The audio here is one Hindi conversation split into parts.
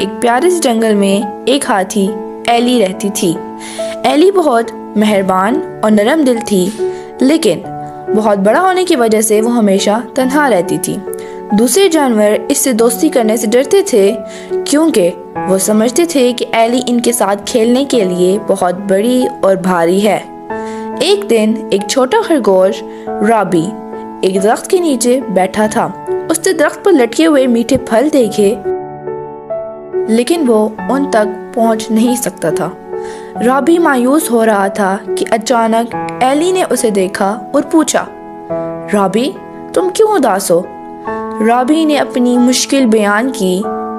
एक प्यारे से जंगल में एक हाथी एली रहती थी। एली बहुत मेहरबान और नरम दिल थी, लेकिन बहुत बड़ा होने की वजह से वो हमेशा तन्हा रहती थी। दूसरे जानवर इससे दोस्ती करने से डरते थे, क्योंकि वो समझते थे कि एली इनके साथ खेलने के लिए बहुत बड़ी और भारी है। एक दिन एक छोटा खरगोश रॉबी एक दरख्त के नीचे बैठा था। उसने दरख्त पर लटके हुए मीठे फल देखे, लेकिन वो उन तक पहुंच नहीं सकता था। रॉबी मायूस हो रहा था कि अचानक एली ने उसे देखा और पूछा, रॉबी, तुम क्यों उदास हो? रॉबी ने अपनी मुश्किल बयान की।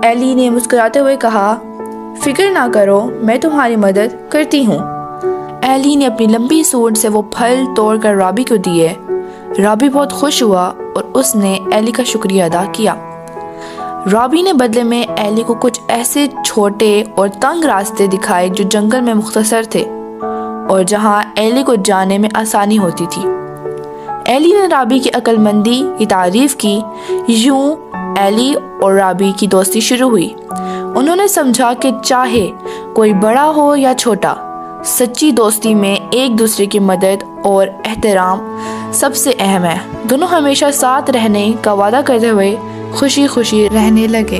एली ने मुस्कुराते हुए कहा, फिक्र ना करो, मैं तुम्हारी मदद करती हूँ। एली ने अपनी लंबी सूंड से वो फल तोड़कर रॉबी को दिए। रॉबी बहुत खुश हुआ और उसने एली का शुक्रिया अदा किया। रॉबी ने बदले में एली को कुछ ऐसे छोटे और तंग रास्ते दिखाए जो जंगल में मुख्तसर थे और जहां एली को जाने में आसानी होती थी। एली ने रॉबी की अक्लमंदी की तारीफ की। यूं एली और रॉबी की दोस्ती शुरू हुई। उन्होंने समझा कि चाहे कोई बड़ा हो या छोटा, सच्ची दोस्ती में एक दूसरे की मदद और एहतराम सबसे अहम है। दोनों हमेशा साथ रहने का वादा करते हुए खुशी खुशी रहने लगे।